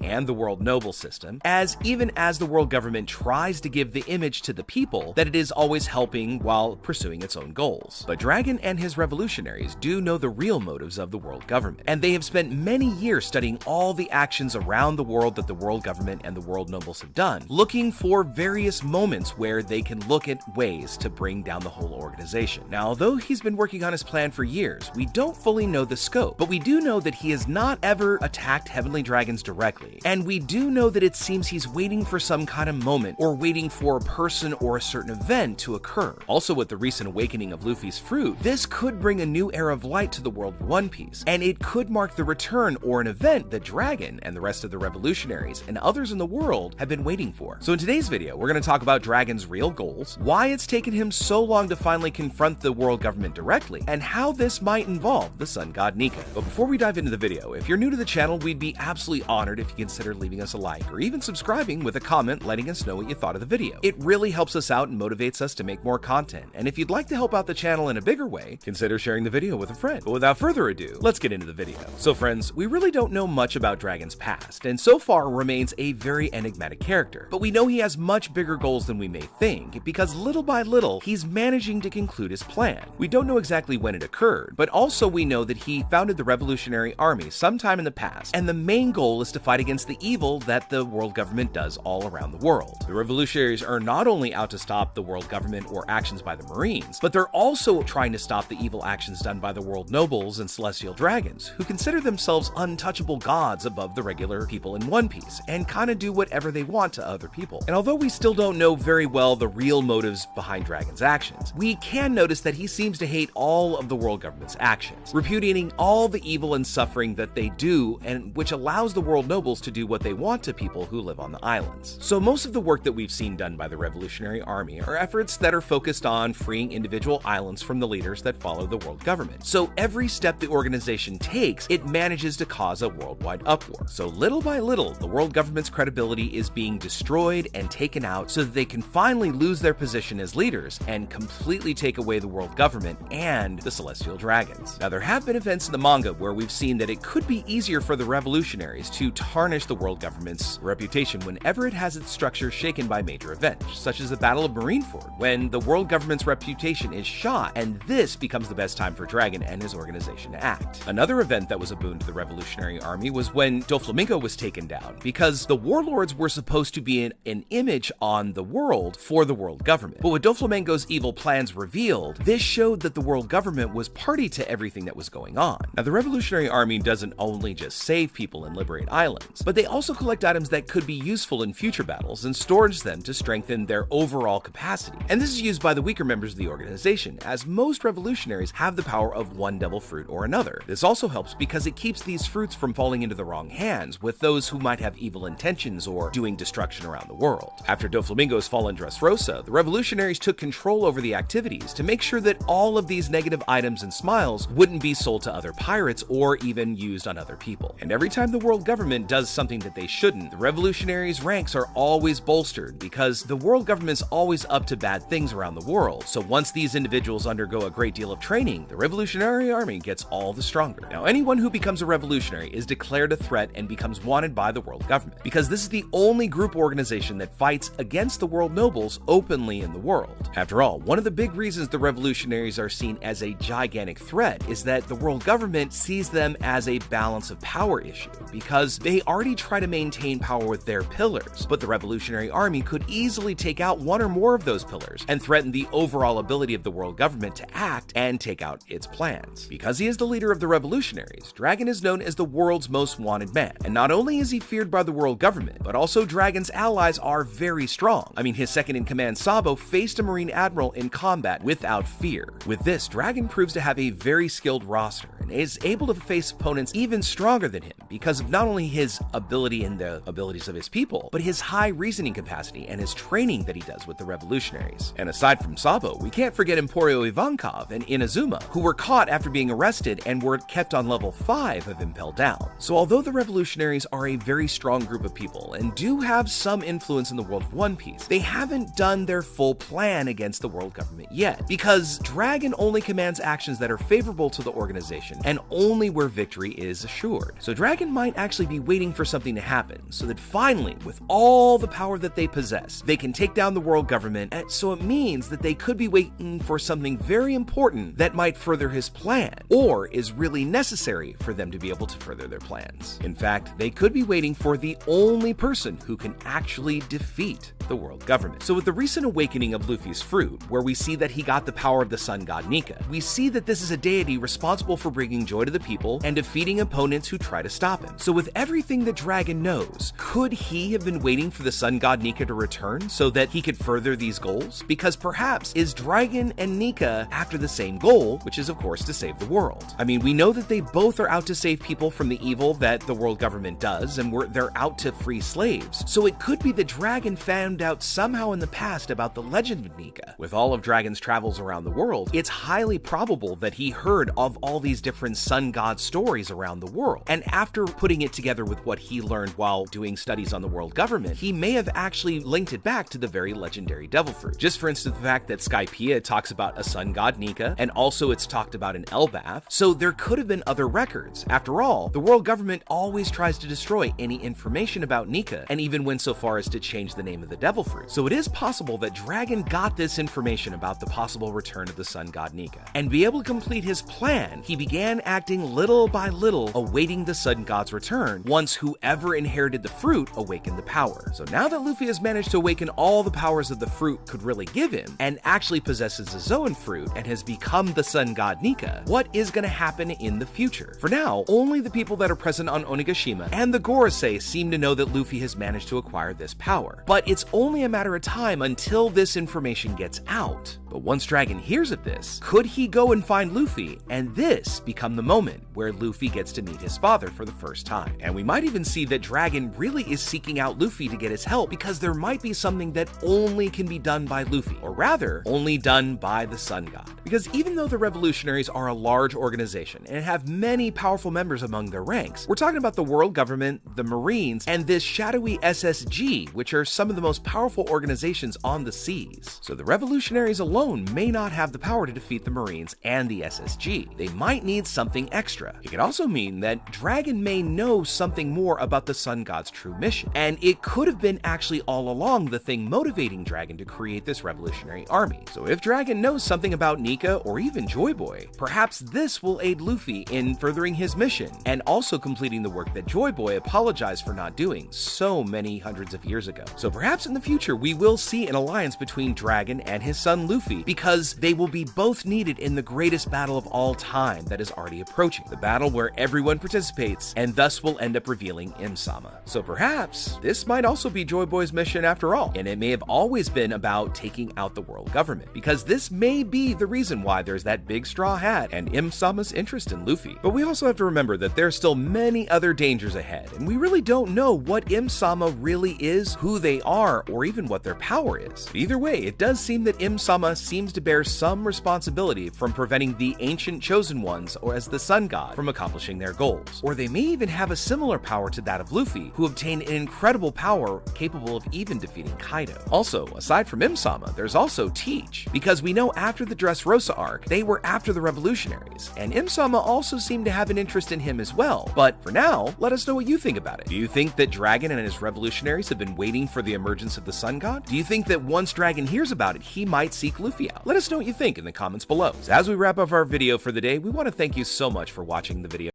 and the world noble system, as even as the world government tries to give the image to the people that it is always helping while pursuing its own goals. But Dragon and his revolutionaries do know the real motives of the world government, and they have spent many years studying all the actions around the world that the world government and the world nobles have done, looking for various moments where they can look at ways to bring down the whole organization. Now, although he's been working on his plan for years, we don't fully know the scope, but we do know that he has not ever attacked heavenly dragons directly, and we do know that it seems he's waiting for some kind of moment or waiting for a person or a certain event to occur. Also, with the recent awakening of Luffy's fruit, this could bring a new era of light to the world of One Piece, and it could mark the return or an event that Dragon and the rest of the revolutionaries and others in the world have been waiting for. So in today's video, we're going to talk about Dragon's real goals, why it's taken him so long to finally confront the world government directly, and how this might involve the sun god Nika. But before we dive into the video, if you're new to the channel, we'd be absolutely honored if you consider leaving us a like or even subscribing with a comment letting us know what you thought of the video. It really helps us out and motivates us to make more content, and if you'd like to help out the channel in a bigger way, consider sharing the video with a friend. But without further ado, let's get into the video. So friends, we really don't know much about Dragon's past, and so far remains a very enigmatic character, but we know he has much bigger goals than we may think, because little by little, he's managing to conclude his plan. We don't know exactly when it occurred, but also we know that he founded the Revolutionary Army sometime in the past, and the main goal is to fight against the evil that the world government does all around the world. The revolutionaries are not only out to stop the world government or actions by the Marines, but they're also trying to stop the evil actions done by the world nobles and celestial dragons, who consider themselves untouchable gods above the regular people in One Piece, and kinda do whatever they want to other people. And although we still don't know very well the real motives behind Dragon's actions, we can notice that he seems to hate all of the world government's actions, repudiating all the evil and suffering that they do, and which allows the world nobles to do what they want to people who live on the islands. So most of the work that we've seen done by the Revolutionary Army are efforts that are focused on freeing individual islands from the leaders that follow the world government. So every step the organization takes, it manages to cause a worldwide uproar. So little by little, the world government's credibility is being destroyed and taken out so that they can finally lose their position as leaders and completely take away the world government and the celestial dragons. Now, there have been events in the manga where we've seen that it could be easier for the revolutionaries to tarnish the world government's reputation whenever it has its structure shaken by major events, such as the Battle of Marineford, when the world government's reputation is shot, and this becomes the best time for Dragon and his organization to act. Another event that was a boon to the Revolutionary Army was when Doflamingo was taken down, because the warlords were supposed to be an image on the world for the world government. But with Doflamingo's evil plans revealed, this showed that the world government was party to everything that was going on. Now, the Revolutionary Army doesn't only just save people and liberate islands, but they also collect items that could be useful in future battles and stores them to strengthen their overall capacity. And this is used by the weaker members of the organization, as most revolutionaries have the power of one devil fruit or another. This also helps because it keeps these fruits from falling into the wrong hands with those who might have evil intentions or doing destruction around the world. After Doflamingo's fall in Dressrosa, the revolutionaries took control over the activities to make sure that all of these negative items and smiles wouldn't be sold to other pirates or even used on other people. And every time the world government does something that they shouldn't, the revolutionaries' ranks are always bolstered because the world government's always up to bad things around the world. So once these individuals undergo a great deal of training, the Revolutionary Army gets all the stronger. Now, anyone who becomes a revolutionary is declared a threat and becomes wanted by the world government, because this is the only group organization that fights against the world nobles openly in the world. After all, one of the big reasons the revolutionaries are seen as a gigantic threat is that the world government sees them as a balance of power issue, because they already try to maintain power with their pillars, but the Revolutionary Army could easily take out one or more of those pillars and threaten the overall ability of the world government to act and take out its plans. Because he is the leader of the revolutionaries, Dragon is known as the world's most wanted man, and not only is he feared by the world government, but also Dragon's allies are very strong. I mean, his second-in-command Sabo faced a Marine Admiral in combat without fear. With this, Dragon proves to have a very skilled roster and is able to face opponents even stronger than him because of not only his ability and the abilities of his people, but his high reasoning capacity and his training that he does with the revolutionaries. And aside from Sabo, we can't forget Emporio Ivankov and Inazuma, who were caught after being arrested and were kept on level 5 of Impel Down. So although the revolutionaries are a very strong group of people and do have some influence in the world of One Piece, they haven't done their full plan against the world government yet, because Dragon only commands actions that are favorable to the organization and only where victory is assured. So Dragon might actually be waiting for something to happen, so that finally, with all the power that they possess, they can take down the world government, and so it means that they could be waiting for something very important that might further his plan, or is really necessary for them to be able to further their plans. In fact, they could be waiting for the only person who can actually defeat the world government. So with the recent awakening of Luffy's fruit, where we see that he got the power of the sun god Nika, we see that this is a deity responsible for bringing joy to the people and defeating opponents who try to stop him. So with everything that Dragon knows, could he have been waiting for the sun god Nika to return so that he could further these goals? Because perhaps is Dragon and Nika after the same goal, which is of course to save the world. I mean, we know that they both are out to save people from the evil that the world government does, and they're out to free slaves. So it could be that Dragon found out somehow in the past about the legend of Nika. With all of Dragon's travels around the world, it's highly probable that he heard of all these different sun god stories around the world. And after putting it together with what he learned while doing studies on the world government, he may have actually linked it back to the very legendary devil fruit. Just for instance, the fact that Skypiea talks about a sun god Nika, and also it's talked about in Elbath, so there could have been other records. After all, the world government always tries to destroy any information about Nika, and even went so far as to change the name of the devil fruit. So it is possible that Dragon got this information about the possible return of the sun god Nika. And be able to complete his plan, he began acting little by little, awaiting the sun god's return, once whoever inherited the fruit awakened the power. So now that Luffy has managed to awaken all the powers that the fruit could really give him, and actually possesses the Zoan fruit, and has become the sun god Nika, what is going to happen in the future? For now, only the people that are present on Onigashima and the Gorosei seem to know that Luffy has managed to acquire this power. But it's only a matter of time until this information gets out. But once Dragon hears of this, could he go and find Luffy, and this become the moment where Luffy gets to meet his father for the first time? And we might even see that Dragon really is seeking out Luffy to get his help, because there might be something that only can be done by Luffy, or rather, only done by the Sun God. Because even though the Revolutionaries are a large organization and have many powerful members among their ranks, we're talking about the world government, the Marines, and this shadowy SSG, which are some of the most powerful organizations on the seas. So the Revolutionaries alone may not have the power to defeat the Marines and the SSG. They might need something extra. It could also mean that Dragon may know something more about the Sun God's true mission, and it could have been actually all along the thing motivating Dragon to create this revolutionary army. So if Dragon knows something about Nika or even Joy Boy, perhaps this will aid Luffy in furthering his mission and also completing the work that Joy Boy apologized for not doing so many hundreds of years ago. So perhaps in the future we will see an alliance between Dragon and his son Luffy, because they will be both needed in the greatest battle of all time that is already approaching, the battle where everyone participates, and thus will end up revealing Im-sama. So perhaps this might also be Joy Boy's mission after all, and it may have always been about taking out the world government, because this may be the reason why there's that big straw hat and Im-sama's interest in Luffy. But we also have to remember that there's still many other dangers ahead, and we really don't know what Im-sama really is, who they are, or even what their power is. But either way, it does seem that Im-sama seems to bear some responsibility from preventing the ancient chosen ones, or as the sun god, from accomplishing their goals. Or they may even have a similar power to that of Luffy, who obtained an incredible power capable of even defeating Kaido. Also, aside from Im-sama, there's also Teach, because we know after the Dressrosa arc, they were after the Revolutionaries, and Im-sama also seemed to have an interest in him as well. But for now, let us know what you think about it. Do you think that Dragon and his Revolutionaries have been waiting for the emergence of the Sun God? Do you think that once Dragon hears about it, he might seek Luffy out? Let us know what you think in the comments below. So as we wrap up our video for the day, we want to thank you so much for watching the video.